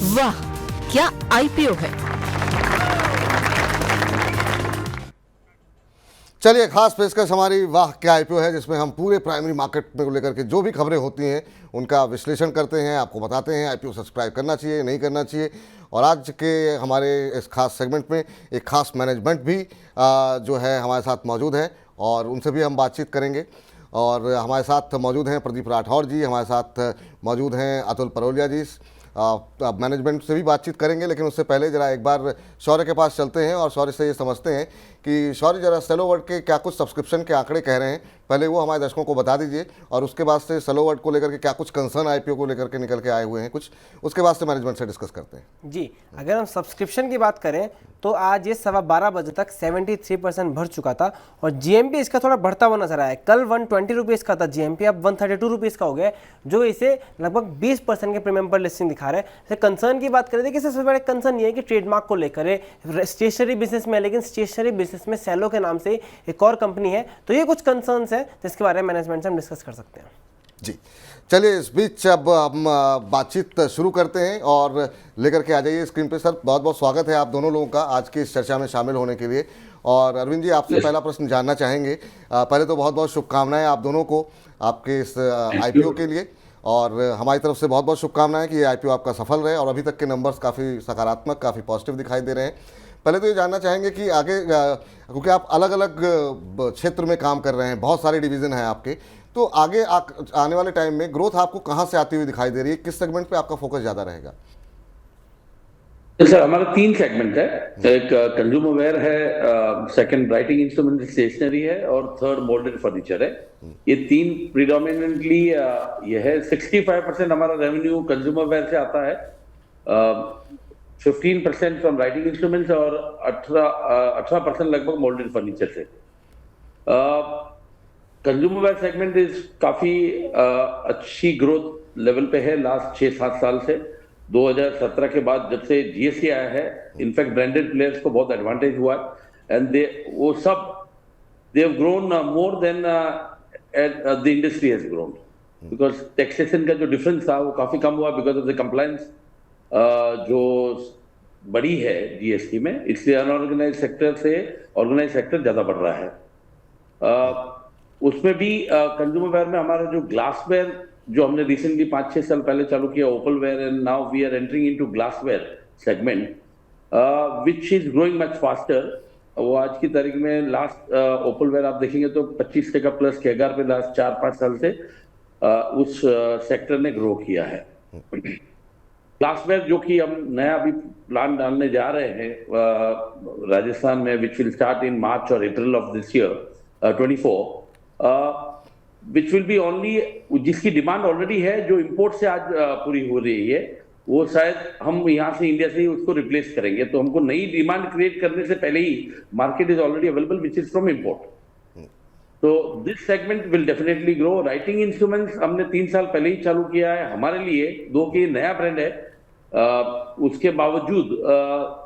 वाह क्या आईपीओ है। चलिए, खास पेशकश हमारी वाह क्या आईपीओ है, जिसमें हम पूरे प्राइमरी मार्केट में को लेकर के जो भी खबरें होती हैं उनका विश्लेषण करते हैं, आपको बताते हैं आईपीओ सब्सक्राइब करना चाहिए नहीं करना चाहिए। और आज के हमारे इस खास सेगमेंट में एक खास मैनेजमेंट भी जो है हमारे साथ मौजूद है और उनसे भी हम बातचीत करेंगे। और हमारे साथ मौजूद हैं प्रदीप राठौर जी, हमारे साथ मौजूद हैं अतुल परोलिया जी। मैनेजमेंट से भी बातचीत करेंगे, लेकिन उससे पहले ज़रा एक बार शौर्य के पास चलते हैं और शौर्य से ये समझते हैं कि शौर्य ज़रा सेलोवर्ड के क्या कुछ सब्सक्रिप्शन के आंकड़े कह रहे हैं, पहले वो हमारे दर्शकों को बता दीजिए। और उसके बाद से सेलोवर्ड को लेकर के क्या कुछ कंसर्न आईपीओ को लेकर के निकल के आए हुए हैं कुछ, उसके बाद से मैनेजमेंट से डिस्कस करते हैं। जी, अगर हम सब्सक्रिप्शन की बात करें तो आज ये 12:15 बजे तक 73% भर चुका था और जीएमपी इसका थोड़ा बढ़ता हुआ नजर आया है। कल 120 रुपीज़ का था जीएमपी, अब 132 रुपीज़ का हो गया, जो इसे लगभग 20% के प्रीमियम पर लिस्टिंग दिखा रहा है। कंसर्न की बात करें देखिए, सबसे बड़ा कंसर्न ये है कि ट्रेडमार्क को लेकर है, स्टेशनरी बिजनेस में, लेकिन स्टेशनरी बिजनेस में सेलो के नाम से एक और कंपनी है, तो ये कुछ कंसर्न्स है जिसके बारे में मैनेजमेंट से हम डिस्कस कर सकते हैं। जी चलिए, इस बीच अब हम बातचीत शुरू करते हैं और लेकर के आ जाइए स्क्रीन पे। सर, बहुत बहुत स्वागत है आप दोनों लोगों का आज की इस चर्चा में शामिल होने के लिए। और अरविंद जी, आपसे पहला प्रश्न जानना चाहेंगे। पहले तो बहुत बहुत शुभकामनाएं आप दोनों को आपके इस आईपीओ के लिए, और हमारी तरफ से बहुत बहुत शुभकामनाएं कि ये आईपीओ आपका सफल रहे और अभी तक के नंबर्स काफ़ी सकारात्मक, काफ़ी पॉजिटिव दिखाई दे रहे हैं। पहले तो ये जानना चाहेंगे कि आगे, क्योंकि आप अलग अलग क्षेत्र में काम कर रहे हैं, बहुत सारे डिवीज़न हैं आपके, तो आगे आने वाले टाइम में ग्रोथ आपको कहां से आती हुई दिखाई दे रही है, किस सेगमेंट पे आपका फोकस ज्यादा रहेगा? सर, हमारा 3 सेगमेंट है। एक कंज्यूमर वेयर है, सेकंड राइटिंग इंस्ट्रूमेंट स्टेशनरी है और थर्ड मोल्डेड फर्नीचर है। ये 3 प्रीडोमिनेंटली ये है। 65% हमारा रेवेन्यू कंज्यूमर वेयर से आता है, 15% फ्रॉम राइटिंग इंस्ट्रूमेंट्स और 18% लगभग मोल्डेड फर्नीचर से। कंज्यूमर वेयर सेगमेंट इज काफी अच्छी ग्रोथ लेवल पे है लास्ट 6-7 साल से। 2017 के बाद जब से जीएसटी आया है, इनफैक्ट ब्रांडेड प्लेयर्स को बहुत एडवांटेज हुआ and they have grown more than the industry has grown, because taxation का जो डिफरेंस था वो काफी कम हुआ बिकॉज ऑफ द कंप्लायंस जो बड़ी है जीएसटी में, इसलिए अनऑर्गेनाइज सेक्टर से ऑर्गेनाइज सेक्टर ज्यादा बढ़ रहा है। उसमें भी कंज्यूमर वेयर में हमारा जो ग्लास वेयर जो हमने रिसेंटली 5-6 साल पहले चालू किया, opal ware, and now we are entering into glass ware segment which is growing much faster. वो आज की तारीख में लास्ट ओपल वेयर आप देखेंगे तो 25% प्लस कैगार पे लास्ट 4-5 साल से उस सेक्टर ने ग्रो किया है। ग्लास वेयर जो कि हम नया अभी प्लान डालने जा रहे हैं राजस्थान में, विच विल स्टार्ट इन मार्च और अप्रैल of this year 24, which will be only, जिसकी डिमांड ऑलरेडी है, जो इंपोर्ट से आज पूरी हो रही है, वो शायद हम यहाँ से इंडिया से ही उसको रिप्लेस करेंगे। तो हमको नई डिमांड क्रिएट करने से पहले ही market is already available which is from import. तो this segment will definitely grow. Writing instruments हमने 3 साल पहले ही चालू किया है हमारे लिए, दो कि नया ब्रांड है। उसके बावजूद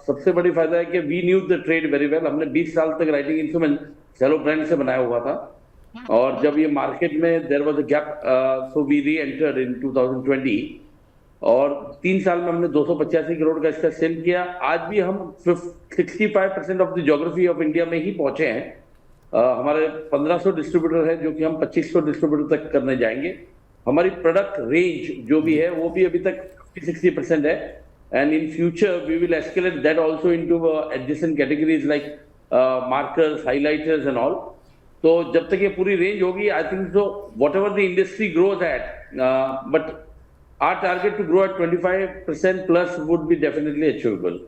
सबसे बड़ी फायदा है कि we knew the trade very well. हमने 20 साल तक राइटिंग इंस्ट्रूमेंट सेलो ब्रांड से बनाया हुआ था, और जब ये मार्केट में there was a gap, so we reentered in 2020, और 3 साल में हमने 285 करोड़ का इसका सेल किया। आज भी हम 65% of the geography of India में ही पहुंचे हैं। हमारे 1500 डिस्ट्रीब्यूटर है, जो कि हम 2500 डिस्ट्रीब्यूटर तक करने जाएंगे। हमारी प्रोडक्ट रेंज जो भी है वो भी अभी तक 50-60% है, and in future we will escalate that also into adjacent categories like markers, highlighters and all. तो जब तक ये पूरी रेंज होगी, I think so whatever the industry grows at, but our target to grow at 25% plus would be definitely achievable.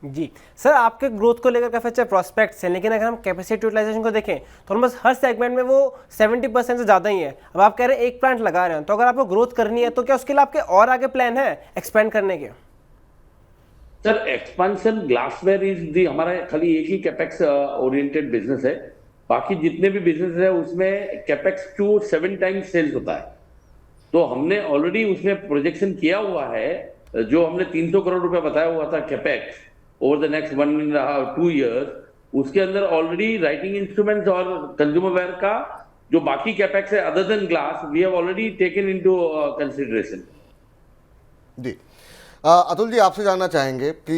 जी sir, आपके growth को लेकर काफी अच्छे प्रोस्पेक्ट्स हैं, लेकिन अगर हम कैपेसिटी यूटिलाइजेशन को देखें तो ऑलमोस्ट हर सेगमेंट में वो 70% से ज़्यादा ही है। अब आप कह रहे हैं एक प्लांट लगा रहे हैं, तो अगर आपको ग्रोथ करनी है तो क्या उसके लिए आपके और आगे प्लान है एक्सपेंड करने के? Sir, expansion glassware is the हमारा खाली एक ही कैपेक्स ओरिएंटेड बिजनेस है। बाकी जितने भी बिजनेस है उसमें कैपेक्स टू 7 टाइम्स सेल्स होता है। तो हमने ऑलरेडी उसमें प्रोजेक्शन किया हुआ है, जो हमने 300 करोड़ रुपए बताया हुआ था capex over the next 1.5-2 years, उसके अंदर ऑलरेडी राइटिंग इंस्ट्रूमेंट्स और कंज्यूमर वेयर का जो बाकी कैपेक्स है other than glass, we have already taken into consideration. जी अतुल जी, आपसे जानना चाहेंगे कि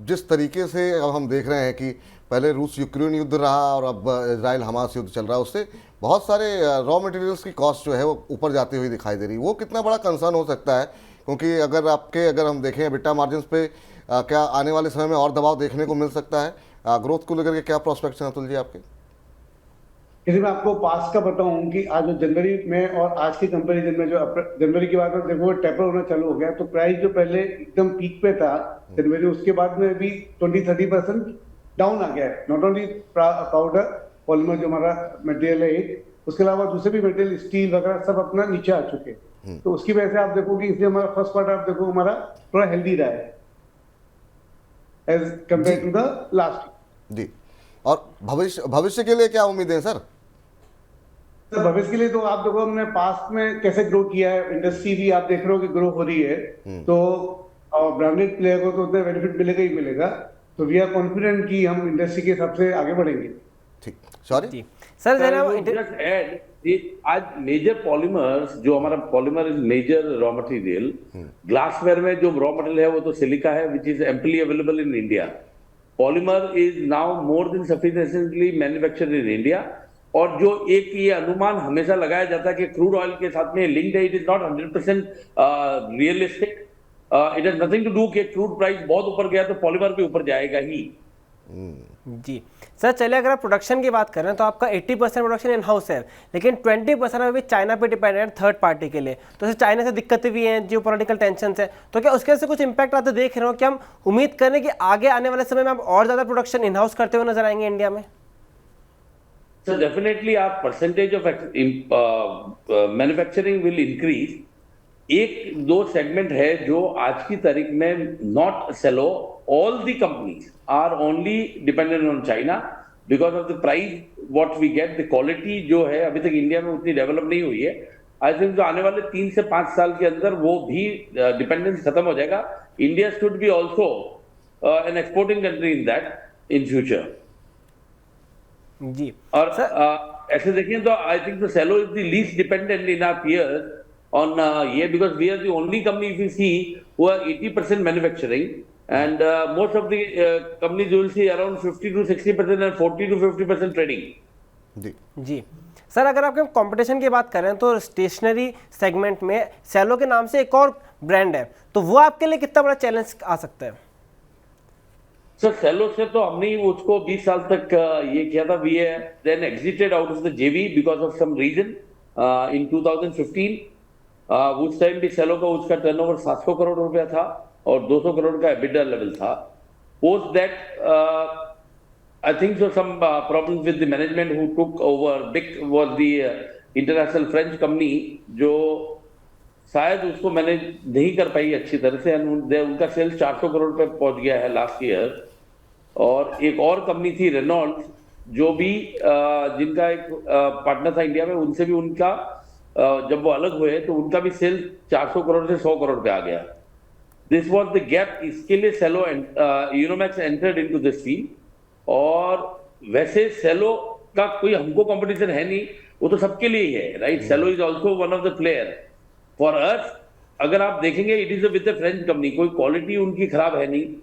जिस तरीके से अब हम देख रहे हैं कि पहले रूस यूक्रेन युद्ध रहा और अब इजराइल हमास युद्ध चल रहा है, उससे बहुत सारे रॉ मटेरियल्स की कॉस्ट जो है वो ऊपर जाती हुई दिखाई दे रही है। वो कितना बड़ा कंसर्न हो सकता है? क्योंकि अगर हम देखें एबिटा मार्जिन्स पे क्या आने वाले समय में और दबाव देखने को मिल सकता है? ग्रोथ को लेकर के क्या प्रोस्पेक्ट्स हैं अतुल जी आपके? यदि मैं आपको पास का बताऊं कि आज जो जनवरी में और आज के कंपैरिजन में जो जनवरी के बाद में देखो टेपर होना चालू हो गया, तो प्राइस जो पहले एकदम पीक पे था जनवरी, उसके बाद में भी 20-30% डाउन आ गया है। नॉट ओनली पाउडर पॉलीमर जो हमारा मटेरियल है एक, उसके अलावा दूसरे भी मटेरियल स्टील वगैरह सब अपना नीचे आ चुके हैं। तो उसकी वजह से आप देखो कि इसलिए हमारा फर्स्ट क्वार्टर आप देखो हमारा थोड़ा हेल्दी रहा है as compared to the last. जी, और भविष्य के लिए क्या उम्मीद है सर? तो भविष्य के लिए तो आप देखो हमने पास्ट में कैसे ग्रो किया है, इंडस्ट्री भी आप देख रहे हो कि ग्रो हो रही है, तो ब्रांडेड प्लेयर को तो उतना बेनिफिट मिलेगा ही मिलेगा। तो वी आर कॉन्फिडेंट कि हम इंडस्ट्री के हिसाब से आगे बढ़ेंगे। ठीक, सॉरी सर जस्ट ऐड, आज मेजर पॉलीमर्स, जो हमारा polymer is major raw material, glassware में जो रॉ मटेरियल है वो तो सिलिका है, which is amply available in India. Polymer is now more than sufficiently manufactured in India. और जो एक ये अनुमान हमेशा लगाया जाता है कि क्रूड ऑयल के साथ में लिंक्ड है, it is not 100% realistic. It has nothing to do कि क्रूड प्राइस बहुत ऊपर गया तो पॉलीमर भी ऊपर जाएगा ही। जी सर, चलिए अगर आप प्रोडक्शन की बात करें तो आपका 80% प्रोडक्शन इन हाउस है, लेकिन 20% अभी चाइना पे डिपेंडेंट थर्ड पार्टी के लिए। तो चाइना से दिक्कतें भी हैं, जियो पॉलिटिकल टेंशन है, तो क्या उसके से कुछ इंपैक्ट आते देख रहे हो? कि हम उम्मीद करें कि आगे आने वाले समय में हम और ज़्यादा प्रोडक्शन इन हाउस करते हुए नजर आएंगे इंडिया में? So definitely our percentage of manufacturing will increase. एक दो सेगमेंट है जो आज की तारीख में not Cello, all the companies are only dependent on China because of the price what we get. The quality जो है अभी तक इंडिया में उतनी डेवलप नहीं हुई है। आई थिंक जो आने वाले 3 से 5 साल के अंदर वो भी डिपेंडेंस खत्म हो जाएगा। India should be also an exporting country in that in future. जी, और ऐसे देखें तो I think Cello is the least dependent in our peers on ये because we are the only company if you see who are 80% manufacturing and most of the companies you will see around 50 to 60% and 40 to 50% trading. Ji sir, अगर आपके competition की बात करें तो stationery segment में सेलो के नाम से एक और ब्रांड है, तो वो आपके लिए कितना बड़ा चैलेंज आ सकता है? सर सेलो से तो हमने उसको 20 साल तक ये किया था। We then exited out of the JV because of some reason in 2015। उस टाइम भी सेलो का उसका टर्नओवर 700 करोड़ रुपया था और 200 करोड़ का एबिटा लेवल था। Post that I think so some problems with the management who took over Bic was the international French company, जो शायद उसको मैनेज नहीं कर पाई अच्छी तरह से। उनका सेल्स 400 करोड़ पे पहुंच गया है लास्ट ईयर। और एक और कंपनी थी रेनॉल्ट, जो भी जिनका एक पार्टनर था इंडिया में, उनसे भी उनका जब वो अलग हुए तो उनका भी सेल 400 करोड़ से 100 करोड़ पे आ गया। This was the gap. इसके लिए सेलो Unomax entered into this field. और वैसे सेलो का कोई हमको कंपटीशन है नहीं, वो तो सबके लिए ही है, right? Cello is also one of the player for us. अगर आप देखेंगे it is with the French company, कोई क्वालिटी उनकी खराब है नहीं,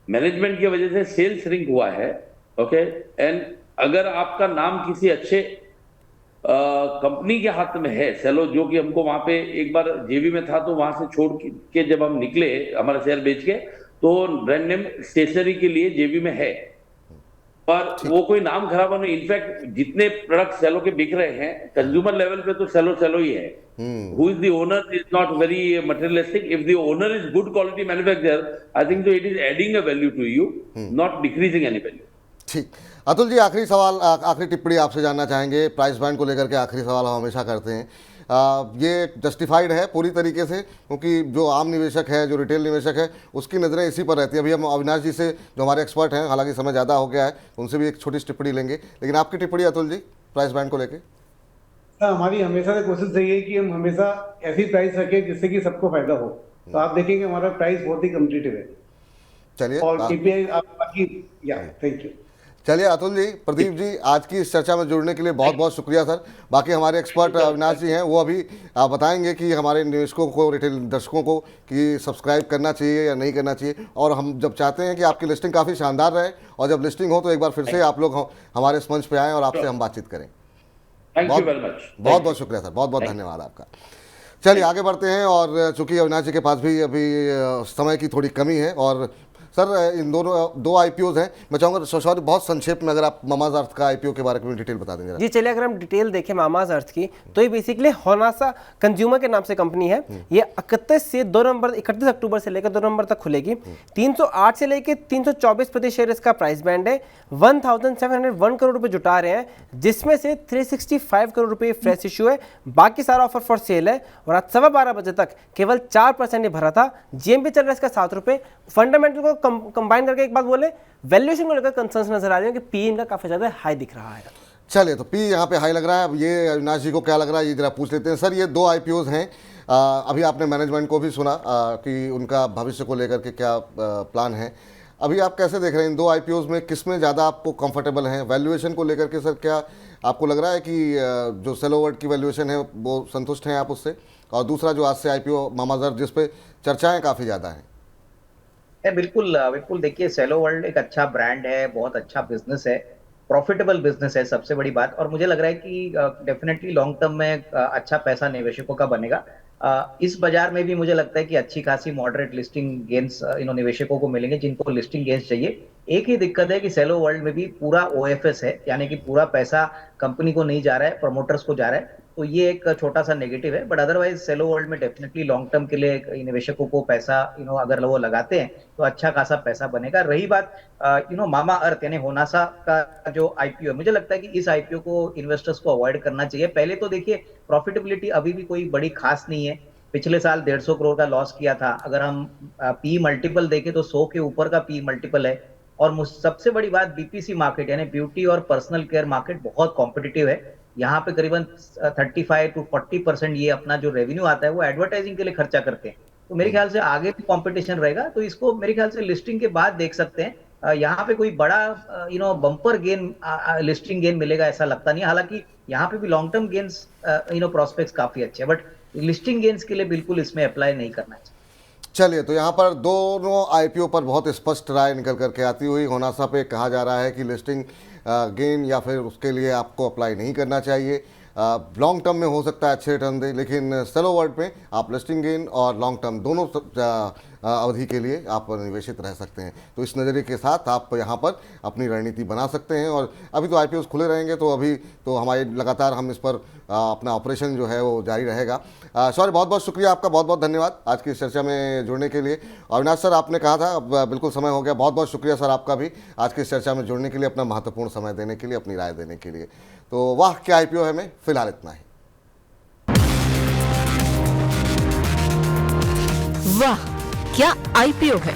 मैनेजमेंट की वजह से सेल्स श्रिंक हुआ है। ओके, एंड अगर आपका नाम किसी अच्छे कंपनी के हाथ में है, सेलो, जो कि हमको वहां पे एक बार जेवी में था, तो वहां से छोड़ के जब हम निकले हमारा शेयर बेच के, तो ब्रांड नेम स्टेशनरी के लिए जेवी में है, पर वो कोई नाम खराब होने। इनफैक्ट जितने प्रोडक्ट सेलो के बिक रहे हैं कंज्यूमर लेवल पे तो सेलो ही है। Who is the owner is not very materialistic. If the owner is good quality manufacturer, I think it is adding a value to you, not decreasing any value. ठीक, अतुल जी, आखिरी सवाल, आखिरी टिप्पणी आपसे जानना चाहेंगे। प्राइस बैंड को लेकर के आखिरी सवाल हम हमेशा करते हैं। ये जस्टिफाइड है पूरी तरीके से, क्योंकि जो आम निवेशक है, जो रिटेल निवेशक है, उसकी नज़रें इसी पर रहती है। अभी हम अविनाश जी से, जो हमारे एक्सपर्ट हैं, हालांकि समय ज़्यादा हो गया है, उनसे भी एक छोटी टिप्पणी लेंगे, लेकिन आपकी टिप्पणी अतुल जी प्राइस बैंड को लेकर। हमारी हमेशा से कोशिश रही है कि हम हमेशा ऐसी प्राइस रखें जिससे कि सबको फायदा हो। तो आप देखेंगे हमारा प्राइस बहुत ही कम्पिटिटिव है। चलिए, और KPI आप बाकी, या थैंक यू। चलिए अतुल जी, प्रदीप जी, आज की इस चर्चा में जुड़ने के लिए बहुत बहुत शुक्रिया सर। बाकी हमारे एक्सपर्ट अविनाश जी हैं, वो अभी बताएंगे कि हमारे निवेशकों को, रिटेल दर्शकों को कि सब्सक्राइब करना चाहिए या नहीं करना चाहिए। और हम जब चाहते हैं कि आपकी लिस्टिंग काफ़ी शानदार रहे, और जब लिस्टिंग हो तो एक बार फिर से आप लोग हमारे इस मंच पे आएँ और आपसे हम बातचीत करें। Thank you very much. बहुत बहुत शुक्रिया सर, बहुत बहुत धन्यवाद आपका। चलिए आगे बढ़ते हैं, और चूंकि अविनाश जी के पास भी अभी समय की थोड़ी कमी है, और सर इन दोनों दो आईपीओज हैं, मैं चाहूँगा सॉरी बहुत संक्षेप में अगर आप मामाज अर्थ का आईपीओ के बारे में डिटेल बता देंगे। जी चलिए, अगर हम डिटेल देखें मामाज अर्थ की, तो ये बेसिकली होनासा कंज्यूमर के नाम से कंपनी है। ये 31 अक्टूबर से लेकर 2 नवंबर तक खुलेगी। 308 से लेकर 324 प्रति शेयर इसका प्राइस बैंड है। 1701 करोड़ रुपए जुटा रहे हैं, जिसमें से 365 करोड़ रुपए फ्रेश इशू है, बाकी सारा ऑफर फॉर सेल है। और आज 12:15 बजे तक केवल 4% भरा था। जीएमपी चल रहा है इसका 7 रुपए। फंडामेंटल को कंबाइन करके एक बात बोले, वैल्यूएशन को लेकर कंसर्न्स नजर आ रहे हैं कि पी इनका काफी ज्यादा हाई दिख रहा है। चलिए, तो पी यहाँ पे हाई लग रहा है। अब ये अविनाश जी को क्या लग रहा है, ये जरा पूछ लेते हैं। सर, ये 2 आईपीओज हैं, अभी आपने मैनेजमेंट को भी सुना कि उनका भविष्य को लेकर के क्या प्लान है। अभी आप कैसे देख रहे हैं इन 2 आईपीओज में, किसमें ज़्यादा आपको कंफर्टेबल हैं? वैल्यूएशन को लेकर के सर क्या आपको लग रहा है कि जो सेलोवर्ड की वैल्यूएशन है वो संतुष्ट हैं आप उससे? और दूसरा जो आज से आईपीओ मामाज अर्थ, जिस पे चर्चाएं काफ़ी ज़्यादा हैं। बिल्कुल बिल्कुल, देखिए सेलो वर्ल्ड एक अच्छा ब्रांड है, बहुत अच्छा बिजनेस है, प्रॉफिटेबल बिजनेस है, सबसे बड़ी बात। और मुझे लग रहा है कि डेफिनेटली लॉन्ग टर्म में अच्छा पैसा निवेशकों का बनेगा। इस बाजार में भी मुझे लगता है कि अच्छी खासी मॉडरेट लिस्टिंग गेन्स निवेशकों को मिलेंगे जिनको लिस्टिंग गेन्स चाहिए। एक ही दिक्कत है कि सेलो वर्ल्ड में भी पूरा ओएफएस है, यानी कि पूरा पैसा कंपनी को नहीं जा रहा है, प्रमोटर्स को जा रहा है। तो ये एक छोटा सा नेगेटिव है, बट अदरवाइज सेलो वर्ल्ड में डेफिनेटली लॉन्ग टर्म के लिए निवेशकों को पैसा अगर वो लगाते हैं तो अच्छा खासा पैसा बनेगा। रही बात मामा अर्थ यानी होनासा का जो आईपीओ है, मुझे लगता है कि इस आईपीओ को इन्वेस्टर्स को अवॉइड करना चाहिए। पहले तो देखिए प्रॉफिटेबिलिटी अभी भी कोई बड़ी खास नहीं है। पिछले साल 150 करोड़ का लॉस किया था। अगर हम पी मल्टीपल देखें तो 100 के ऊपर का पी मल्टीपल है। और सबसे बड़ी बात, बीपीसी मार्केट यानी ब्यूटी और पर्सनल केयर मार्केट बहुत कॉम्पिटिटिव है। यहाँ पे करीबन 35 to 40% ये अपना जो रेवेन्यू आता है वो एडवर्टाइजिंग के लिए खर्चा करते हैं। तो मेरे ख्याल से आगे भी कंपटीशन रहेगा, तो इसको मेरे ख्याल से लिस्टिंग के बाद देख सकते हैं। यहाँ पे कोई बड़ा बम्पर गेन लिस्टिंग गेन मिलेगा ऐसा लगता नहीं। हालांकि यहाँ पे भी लॉन्ग टर्म गेन्स प्रोस्पेक्ट्स काफी अच्छे हैं, बट लिस्टिंग गेन्स के लिए बिल्कुल इसमें अप्लाई नहीं करना चाहिए। चलिए, तो यहाँ पर दोनों आईपीओ पर बहुत स्पष्ट राय निकल करके आती हुई, होनासा पे कहा जा रहा है कि लिस्टिंग गेन या फिर उसके लिए आपको अप्लाई नहीं करना चाहिए। लॉन्ग टर्म में हो सकता है अच्छे रिटर्न दे, लेकिन सेलो वर्ल्ड में आप लिस्टिंग गेन और लॉन्ग टर्म दोनों अवधि के लिए आप निवेशित रह सकते हैं। तो इस नज़रिए के साथ आप यहाँ पर अपनी रणनीति बना सकते हैं। और अभी तो आईपीओ खुले रहेंगे, तो अभी तो हमारे लगातार हम इस पर अपना ऑपरेशन जो है वो जारी रहेगा। सॉरी, बहुत बहुत शुक्रिया आपका, बहुत बहुत धन्यवाद आज की इस चर्चा में जुड़ने के लिए। अविनाश सर, आपने कहा था, अब बिल्कुल समय हो गया। बहुत बहुत शुक्रिया सर आपका भी आज की इस चर्चा में जुड़ने के लिए, अपना महत्वपूर्ण समय देने के लिए, अपनी राय देने के लिए। तो वाह क्या आईपीओ है में फिलहाल इतना ही। वाह क्या आईपीओ है।